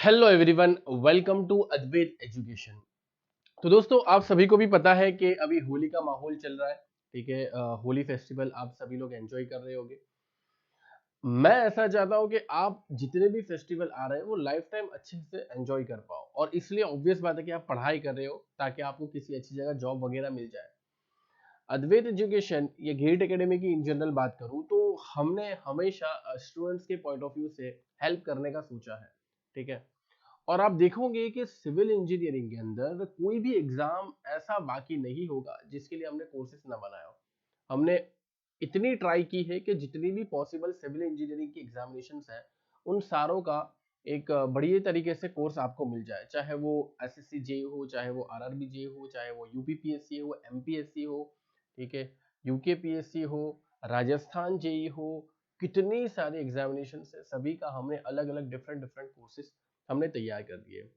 Hello everyone, welcome to Advait education. तो दोस्तों, आप सभी को भी पता है कि अभी होली का माहौल चल रहा है। ठीक है, होली फेस्टिवल आप सभी लोग एंजॉय कर रहे होंगे। मैं ऐसा चाहता हूं कि आप जितने भी फेस्टिवल आ रहे हैं वो लाइफ टाइम अच्छे से एंजॉय कर पाओ, और इसलिए ऑब्वियस बात है कि आप पढ़ाई कर रहे हो ताकि आपको किसी अच्छी जगह जॉब वगैरह मिल जाए। अद्वैत एजुकेशन या गेट एकेडमी की इन जनरल बात करूं तो हमने हमेशा स्टूडेंट्स के पॉइंट ऑफ व्यू से हेल्प करने का सोचा है। ठीक है, और आप देखोगे कि सिविल इंजीनियरिंग के अंदर कोई भी एग्जाम ऐसा बाकी नहीं होगा जिसके लिए हमने कोर्सेज ना बनाया हो। हमने इतनी ट्राई की है कि जितनी भी पॉसिबल सिविल इंजीनियरिंग की एग्जामिनेशंस हैं उन सारों का एक बढ़िया तरीके से कोर्स आपको मिल जाए, चाहे वो एसएससी जे हो, चाहे वो आरआरबी जे हो, चाहे वो यूपीपीएससी हो, एमपीएससी हो, ठीक है, यूकेपीएससी हो, राजस्थान जेई हो। कितनी सारी एग्जामिनेशन है, सभी का हमने अलग अलग डिफरेंट डिफरेंट कोर्सेज हमने तैयार कर दिए।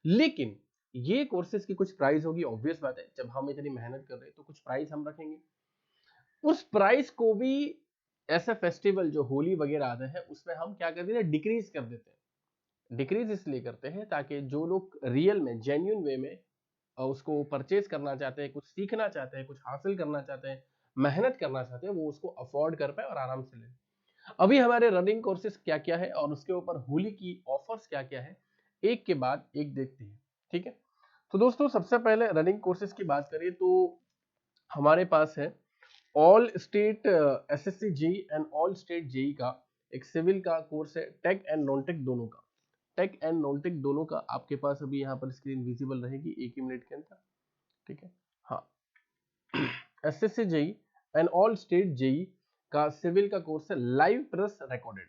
लेकिन ये कोर्सेज की कुछ प्राइस होगी, ऑब्वियस बात है, जब हम इतनी मेहनत कर रहे हैं तो कुछ प्राइस हम रखेंगे। उस प्राइस को भी ऐसा फेस्टिवल जो होली वगैरह आते हैं उसमें हम क्या करते हैं, डिक्रीज कर देते हैं। डिक्रीज इसलिए करते हैं ताकि जो लोग रियल में जेन्युइन वे में उसको परचेज करना चाहते हैं, कुछ सीखना चाहते हैं, कुछ हासिल करना चाहते हैं, मेहनत करना चाहते हैं, वो उसको अफोर्ड कर पाए और आराम से ले। अभी हमारे रनिंग कोर्सेज क्या क्या है और उसके ऊपर होली की ऑफर्स क्या क्या है, एक के बाद एक देखते हैं। ठीक है, तो दोस्तों सबसे पहले रनिंग कोर्सेज की बात करें तो हमारे पास है all state SSC JE and all state JE का एक सिविल का कोर्स है, टेक एंड नॉन टेक दोनों का। टेक एंड नॉन टेक दोनों का आपके पास अभी यहाँ पर स्क्रीन विजिबल रहेगी एक ही मिनट के अंदर। ठीक है, हाँ, SSC JE and all state JE का सिविल का कोर्स है live plus recorded.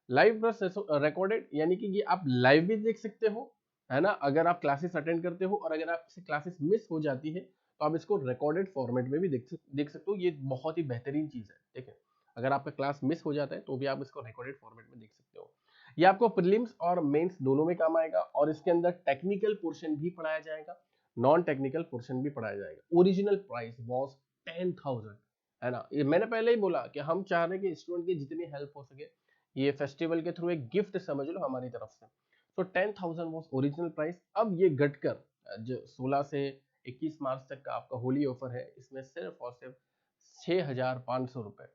Live plus recorded यानी कि ये आप लाइव भी देख सकते हो, है ना, अगर आप क्लासेस अटेंड करते हो, और अगर आपसे क्लासेस मिस हो जाती है तो आप इसको रिकॉर्डेड फॉर्मेट में भी देख सकते हो। ये बहुत ही बेहतरीन चीज है। ठीक है, अगर आपका क्लास मिस हो जाता है तो भी आप इसको रिकॉर्डेड फॉर्मेट में देख सकते हो। ये आपको प्रीलिम्स और मेंस दोनों में काम आएगा, और इसके अंदर टेक्निकल पोर्शन भी पढ़ाया जाएगा, नॉन टेक्निकल पोर्शन भी पढ़ाया जाएगा। ओरिजिनल प्राइस वॉज 10,000, है ना। ये मैंने पहले ही बोला कि हम चाह रहे हैं कि स्टूडेंट की जितनी हेल्प हो सके ये फेस्टिवल के थ्रू एक गिफ्ट समझ लो हमारी तरफ से। तो 10,000 वॉज ओरिजिनल प्राइस। अब ये घटकर जो 16 से 21 मार्च तक का आपका होली ऑफर है, इसमें सिर्फ और सिर्फ 6,500 रुपए,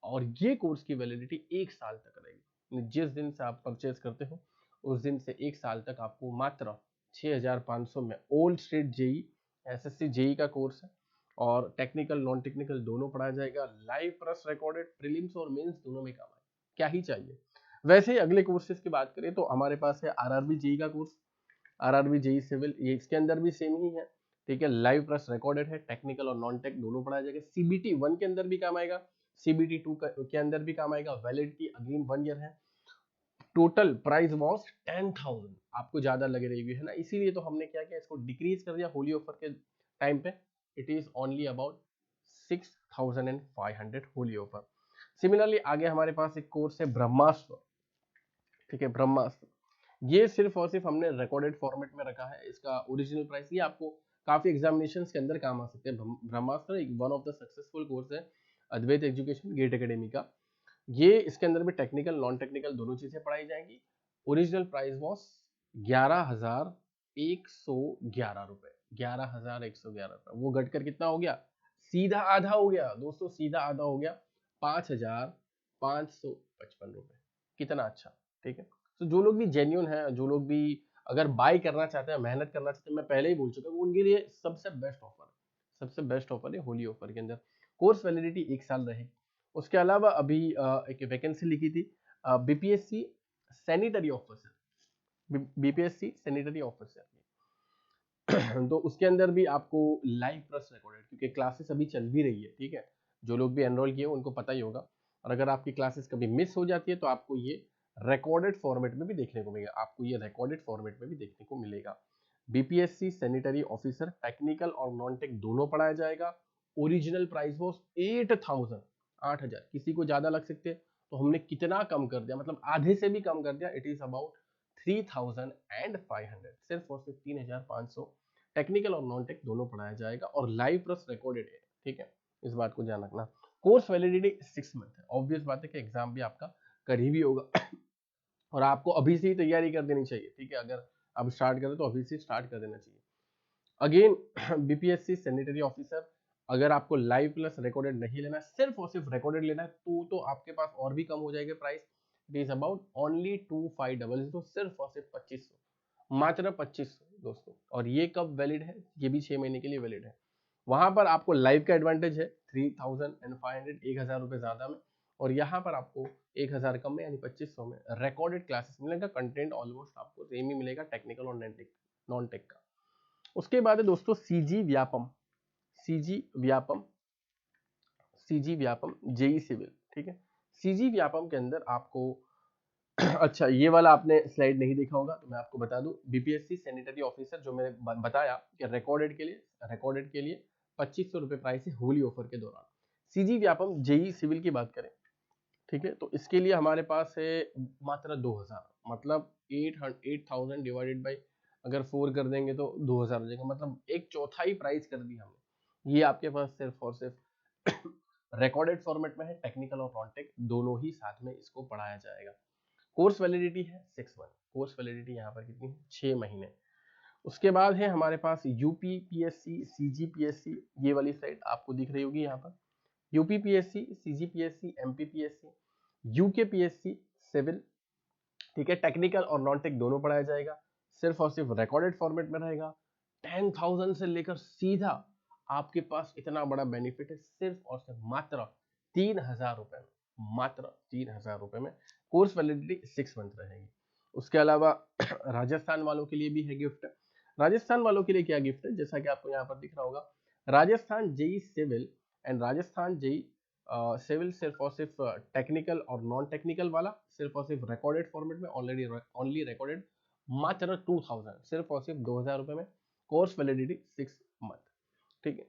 और ये कोर्स की वैलिडिटी एक साल तक रहेगी। जिस दिन से आप परचेज करते हो उस दिन से एक साल तक आपको मात्र 6,500 में old state JE SSC JE का कोर्स है, और टेक्निकल नॉन टेक्निकल दोनों पढ़ाया जाएगा। लाइव प्लस रिकॉर्डेड, प्रीलिम्स और मेंस दोनों में काम आए, क्या ही चाहिए। वैसे ही अगले कोर्सेज की बात करें तो हमारे पास है आरआरबी जेई का कोर्स, आरआरबी जेई सिविल, ये इसके अंदर भी सेम ही है। ठीक है, लाइव प्लस रिकॉर्डेड है, टेक्निकल और नॉन टेक दोनों पढ़ाया जाएगा। सीबीटी 1 के अंदर भी काम आएगा, सीबीटी 2 के अंदर भी काम आएगा। वैलिडिटी अगेन 1 ईयर है। Total price was 10,000। आपको ज्यादा लग रही है ना, इसीलिए तो हमने क्या किया, इसको डिक्रीज कर दिया होली ऑफर के टाइम पे। It is only about 6,500 Holi offer. Similarly आगे हमारे पास एक कोर्स है ब्रह्मास्त्र। ठीक है, ब्रह्मास्त्र ये सिर्फ और सिर्फ हमने रिकॉर्डेड फॉर्मेट में रखा है। इसका ओरिजिनल प्राइस ये आपको काफी एग्जामिनेशंस के अंदर काम आ सकते हैं। ब्रह्मास्त्र एक one of the successful course है अद्वैत एजुकेशन गेट एकेडमी का। ये इसके अंदर भी टेक्निकल नॉन टेक्निकल दोनों चीजें पढ़ाई जाएंगी। ओरिजिनल प्राइस वॉज 11,111 रुपए। 11,111 रुपए वो घटकर कितना हो गया, सीधा आधा हो गया दोस्तों, सीधा आधा हो गया, 5,555 रुपए। कितना अच्छा। ठीक है, तो जो लोग भी जेन्यून है, जो लोग भी अगर बाय करना चाहते हैं, मेहनत करना चाहते हैं, मैं पहले ही बोल चुका हूँ उनके लिए सबसे बेस्ट ऑफर है। सबसे बेस्ट ऑफर है होली ऑफर के अंदर। कोर्स वैलिडिटी एक साल रहेगी। उसके अलावा अभी एक वैकेंसी लिखी थी BPSC sanitary officer, BPSC sanitary officer तो उसके अंदर भी आपको लाइव प्लस रिकॉर्डेड, क्योंकि क्लासेस अभी चल भी रही है। ठीक है, जो लोग भी एनरोल किए उनको पता ही होगा, और अगर आपकी क्लासेस कभी मिस हो जाती है तो आपको ये रिकॉर्डेड फॉर्मेट में भी देखने को मिलेगा, आपको ये रिकॉर्डेड फॉर्मेट में भी देखने को मिलेगा। बीपीएससी सैनिटरी ऑफिसर टेक्निकल और नॉन टेक दोनों पढ़ाया जाएगा। Original price was 8,000, 8,000। किसी को ज्यादा लग सकते तो हमने कितना कम कर दिया, मतलब आधे से भी कम कर दिया। इट इज अबाउट 3,500, सिर्फ और सिर्फ 3,500। टेक्निकल और नॉन टेक दोनों पढ़ाया जाएगा, और लाइव प्लस रिकॉर्डेड है। ठीक है, इस बात को ध्यान रखना। कोर्स वैलिडिटी 6 मंथ है। ऑब्वियस बात है कि एग्जाम भी आपका करीबी होगा और आपको अभी से ही तैयारी कर देनी चाहिए, ठीक है। अगर आप स्टार्ट करें तो अभी से स्टार्ट कर देना चाहिए। अगेन बीपीएससी सैनिटरी ऑफिसर, अगर आपको लाइव प्लस रिकॉर्डेड नहीं लेना, सिर्फ और सिर्फ रिकॉर्डेड लेना है, तो आपके पास और भी कम हो जाएगा price. It is about only 2500, सिर्फ और सिर्फ 2500, मात्र 2500 दोस्तों। और ये कब वैलिड है? ये भी 6 महीने के लिए वैलिड है। वहां पर आपको लाइव का एडवांटेज है 3500, 1000 रुपए ज्यादा में, और यहाँ पर आपको 1000 कम में यानी 2500 में रिकॉर्डेड क्लासेस मिलेगा। कंटेंट ऑलमोस्ट आपको सेम ही मिलेगा, टेक्निकल और नॉन टेक का। उसके बाद है दोस्तों CG Vyapam, CG Vyapam, CG Vyapam JE civil, ठीक है। सीजी व्यापम के अंदर आपको अच्छा, ये वाला आपने स्लाइड नहीं देखा होगा तो मैं आपको बता दूं, बीपीएससी सैनिटरी ऑफिसर जो मैंने बताया कि रिकॉर्डेड के लिए 2500 रुपए प्राइस है होली ऑफर के दौरान। सीजी व्यापम जेई सिविल की बात करें, ठीक है, तो इसके लिए हमारे पास है मात्र 2000, मतलब 8000 डिवाइडेड बाई अगर 4 कर देंगे तो 2000 हो जाएगा, मतलब एक चौथाई प्राइस कर दी हमने। ये आपके पास सिर्फ और सिर्फ रिकॉर्डेड फॉर्मेट में है, टेक्निकल और नॉन टेक दोनों ही साथ में इसको पढ़ाया जाएगा। कोर्स वैलिडिटी है 6 मंथ, कोर्स वैलिडिटी यहाँ पर कितनी है? 6 महीने। उसके बाद है हमारे पास यूपी पीएससी सीजी पीएससी, ये वाली साइड आपको दिख रही होगी यहाँ पर, UP PSC CG PSC MP PSC UK PSC civil, ठीक है। टेक्निकल और नॉन टेक दोनों पढ़ाया जाएगा, सिर्फ और सिर्फ रिकॉर्डेड फॉर्मेट में रहेगा। 10,000 से लेकर सीधा आपके पास इतना बड़ा बेनिफिट है, सिर्फ और सिर्फ मात्र 3000 रुपए में, मात्र 3000 रुपए में। कोर्स वैलिडिटी 6 मंथ रहेगी। उसके अलावा राजस्थान वालों के लिए भी है गिफ्ट। राजस्थान वालों के लिए क्या गिफ्ट है? जैसा कि आपको यहाँ पर दिख रहा होगा, Rajasthan JE civil and Rajasthan JE civil सिर्फ और सिर्फ टेक्निकल और नॉन टेक्निकल वाला, सिर्फ और सिर्फ रिकॉर्डेड फॉर्मेट में, ऑलरेडी ओनली रिकॉर्डेड, मात्र 2000, सिर्फ और सिर्फ 2000 रुपए में। कोर्स वैलिडिटी 6 मंथ, ठीक है।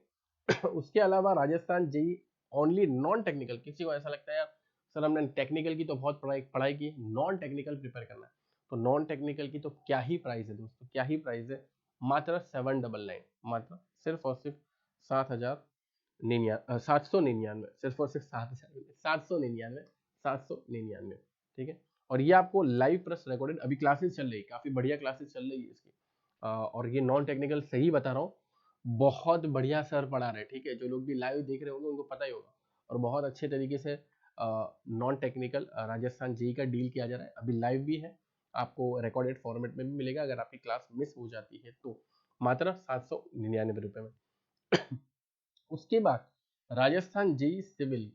उसके अलावा Rajasthan JE only non technical, किसी को ऐसा लगता है यार सर हमने टेक्निकल की तो बहुत पढ़ाई की, नॉन टेक्निकल प्रिपेयर करना है, तो नॉन टेक्निकल की तो क्या ही प्राइस है दोस्तों, क्या ही प्राइस है, मात्र 799, मात्र सिर्फ और सिर्फ 799, सिर्फ और सिर्फ 799, ठीक है। और ये आपको लाइव प्लस रिकॉर्डेड, अभी क्लासेस चल रही है, काफी बढ़िया क्लासेस चल रही है इसकी, और ये नॉन टेक्निकल सही बता रहा हूँ, बहुत बढ़िया सर पढ़ा रहे, ठीक है। जो लोग भी लाइव देख रहे होंगे उनको पता ही होगा, और बहुत अच्छे तरीके से नॉन टेक्निकल राजस्थान जेई का डील किया जा रहा है, अभी लाइव भी है, आपको रिकॉर्डेड फॉर्मेट में भी मिलेगा अगर आपकी क्लास मिस हो जाती है तो, मात्र 799 रुपए में। उसके बाद राजस्थान जेई सिविल,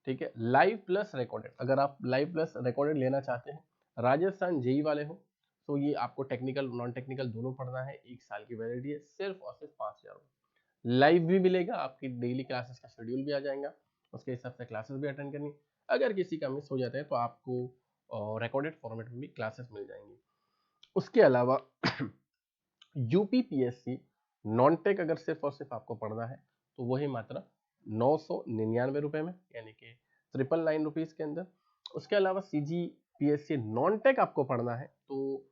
ठीक है, लाइव प्लस रिकॉर्डेड, अगर आप लाइव प्लस रिकॉर्डेड लेना चाहते हैं, राजस्थान जेई वाले हो, तो ये आपको टेक्निकल नॉन टेक्निकल दोनों पढ़ना है, 1 साल की वैलिडिटी है, सिर्फ और सिर्फ 5000 रुपये। लाइव भी मिलेगा, आपकी डेली क्लासेस का शेड्यूल भी आ जाएगा, उसके हिसाब से क्लासेस भी अटेंड करनी। अगर किसी का मिस हो जाता है तो आपको रिकॉर्डेड फॉर्मेट में भी क्लासेस मिल जाएंगी। उसके अलावा यूपीपीएससी नॉन टेक अगर सिर्फ और सिर्फ आपको पढ़ना है तो वही मात्र 999 रुपए में, यानी कि 999 रुपीज के अंदर। उसके अलावा सीजीपीएससी नॉन टेक आपको पढ़ना है तो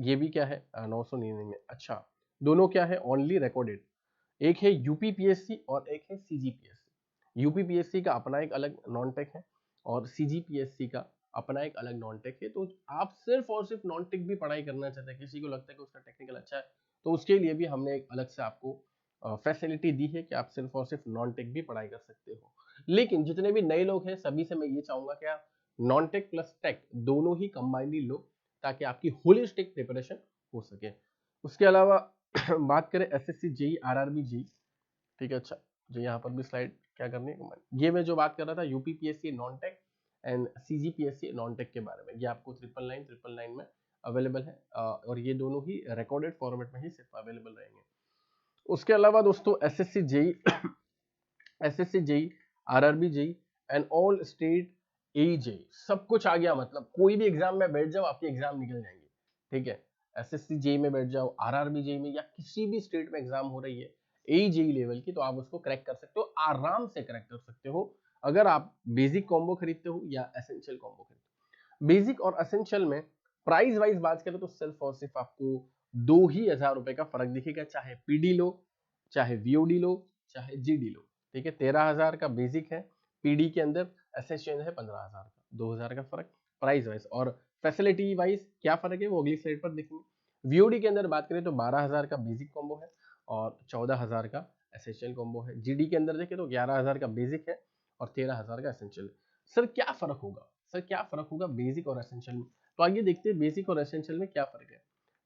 ये भी क्या है 999 में। अच्छा, दोनों क्या है? Only recorded. एक है यूपीपीएससी और एक है सीजीपीएससी। यूपीपीएससी का अपना एक अलग नॉन टेक है और सीजीपीएससी का अपना एक अलग नॉन टेक है। तो आप सिर्फ और सिर्फ नॉन टेक भी पढ़ाई करना चाहते हैं, किसी को लगता है कि उसका टेक्निकल अच्छा है, तो उसके लिए भी हमने एक अलग से आपको फैसिलिटी दी है कि आप सिर्फ और सिर्फ नॉन टेक भी पढ़ाई कर सकते हो। लेकिन जितने भी नए लोग हैं सभी से मैं ये चाहूंगा कि आप नॉन टेक प्लस टेक दोनों ही कंबाइनली लो, ताकि आपकी होलिस्टिक प्रिपरेशन हो सके। उसके अलावा बात करें एसएससी जेई आरआरबी जेई, ठीक है। अच्छा, जो यहाँ पर भी स्लाइड क्या करनी है, ये मैं जो बात कर रहा था UPPSC non tech and CGPSC non tech के बारे में, ये आपको 999 में अवेलेबल है, और ये दोनों ही रिकॉर्डेड फॉर्मेट में ही सिर्फ अवेलेबल रहेंगे। उसके अलावा दोस्तों SSC JE SSC JE RRB JE and all state A JE, सब कुछ आ गया, मतलब कोई भी एग्जाम में बैठ जाओ आपके एग्जाम निकल जाएंगे, ठीक है। एसएससी जेई में बैठ जाओ, आरआरबी जेई में, या किसी भी स्टेट में एग्जाम हो रही है ए जेई लेवल की, तो आप उसको क्रैक कर सकते हो, आराम से क्रैक कर सकते हो, अगर आप बेसिक कॉम्बो खरीदते हो या एसेंशियल कॉम्बो खरीदते हो। बेसिक और एसेंशियल में प्राइस वाइज बात करें तो सिर्फ और सिर्फ आपको 2000 रुपए का फर्क दिखेगा, चाहे पीडी लो, चाहे वीओडी लो, चाहे जीडी लो, ठीक है। 13,000 का बेसिक है पीडी के अंदर, एसेंशियल है 15,000 का, 2000 का फर्क प्राइस वाइज। और फैसिलिटी वाइज क्या फर्क है वो अगली स्लाइड पर देखेंगे। वीओडी के अंदर बात करें तो 12,000 का बेसिक कॉम्बो है और 14,000 का एसेंशियल कॉम्बो है। जीडी के अंदर देखें तो 11,000 का बेसिक है और 13,000 का एसेंशियल। सर क्या फर्क होगा, सर क्या फर्क होगा बेसिक और एसेंशियल में? तो आइए देखते हैं बेसिक और एसेंशियल में क्या फर्क है।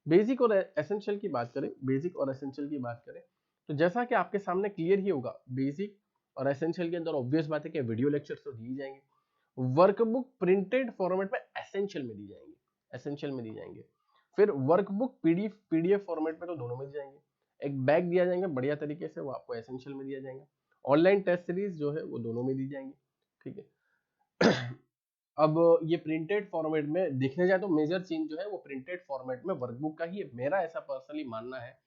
बेसिक और एसेंशियल की बात करें, बेसिक और एसेंशियल की बात करें तो जैसा कि आपके सामने क्लियर ही होगा, बेसिक और एसेंशियल के अंदर ऑब्वियस बात है कि वीडियो लेक्चर्स तो दिए जाएंगे, वर्कबुक प्रिंटेड फॉर्मेट में एसेंशियल में दी जाएंगे, एसेंशियल में दी जाएंगे। फिर वर्कबुक पीडीएफ फॉर्मेट में तो दोनों में दी जाएंगे। एक बैग दिया जाएंगे बढ़िया तरीके से, वो आपको एसेंशियल में दिया जाएगा। ऑनलाइन टेस्ट सीरीज जो है वो दोनों में दी जाएंगी, ठीक है। अब ये प्रिंटेड फॉर्मेट में देखने जाए तो मेजर चेंज जो है वो प्रिंटेड फॉर्मेट में वर्कबुक का ही है। मेरा ऐसा पर्सनली मानना है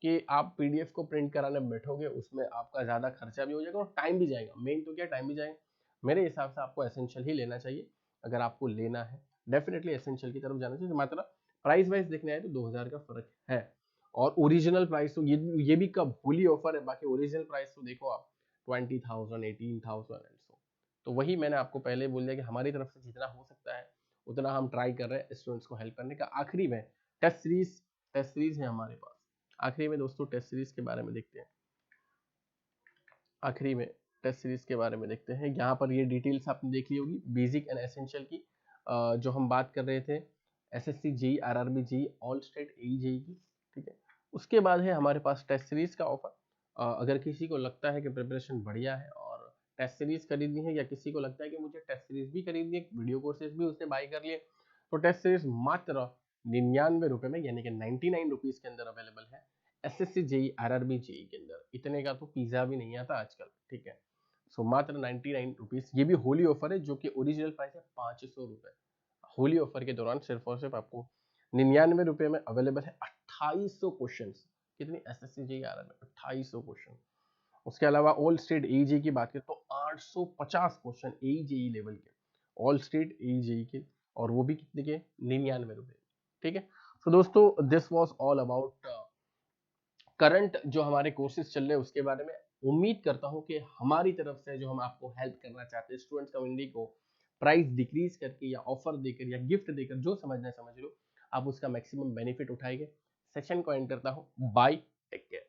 कि आप पीडीएफ को प्रिंट कराने बैठोगे उसमें आपका ज्यादा खर्चा भी हो जाएगा और टाइम भी जाएगा। मेन तो क्या, टाइम भी जाएगा। मेरे हिसाब से आपको एसेंशियल ही लेना चाहिए। अगर आपको लेना है डेफिनेटली एसेंशियल की तरफ जाना चाहिए। मात्र प्राइस वाइज देखने आए तो 2000 का फर्क है। और ओरिजिनल प्राइस तो ये भी कब होली ऑफर है, बाकी ओरिजिनल प्राइस तो देखो आप 20,000 18,000 एंड सो। तो वही मैंने आपको पहले बोल दिया कि हमारी तरफ से जितना हो सकता है उतना हम ट्राई कर रहे हैं स्टूडेंट्स को हेल्प करने का। आखिरी में टेस्ट सीरीज है हमारे पास। आखिरी में दोस्तों टेस्ट सीरीज के बारे में देखते हैं। आखिरी में टेस्ट सीरीज के बारे में देखते हैं। यहाँ पर ये डिटेल्स आपने देख ली होगी बेसिक एंड एसेंशियल की, जो हम बात कर रहे थे SSC JE RRB JE all state AE JE की, ठीक है। उसके बाद है हमारे पास टेस्ट सीरीज का ऑफर। अगर किसी को लगता है कि प्रिपरेशन बढ़िया है और टेस्ट सीरीज खरीदनी है, या किसी को लगता है कि मुझे टेस्ट सीरीज भी खरीदनी है, वीडियो कोर्सेज भी उससे बाय कर लिए, तो टेस्ट सीरीज मात्र 99 रुपए में यानी कि 99 रुपीज के अंदर अवेलेबल है। एसएससी जेई आरआरबी जेई के अंदर इतने का तो पिज्जा भी नहीं आता आजकल, ठीक है। सो मात्र 99 रुपीज, ये भी होली ऑफर है जो कि ओरिजिनल प्राइस है 500 रुपए। होली ऑफर के दौरान सिर्फ और सिर्फ आपको 99 रुपए में अवेलेबल है 2800 क्वेश्चन। कितनी एसएससी जेई आरआरबी 2800 क्वेश्चन। उसके अलावा ऑल स्टेट एई की बात करें तो 850 क्वेश्चन एई लेवल के, ऑल स्टेट एई के, और वो भी कितने के 99 रुपए, ठीक है। तो दोस्तों this was all about current जो हमारे कोर्सेज चल रहे हैं उसके बारे में। उम्मीद करता हूं कि हमारी तरफ से जो हम आपको हेल्प करना चाहते हैं स्टूडेंट्स कम्युनिटी को प्राइस डिक्रीज करके या ऑफर देकर या गिफ्ट देकर, जो समझना है समझ लो, आप उसका मैक्सिमम बेनिफिट उठाएंगे। सेशन को एंड करता हूं। Bye, take care.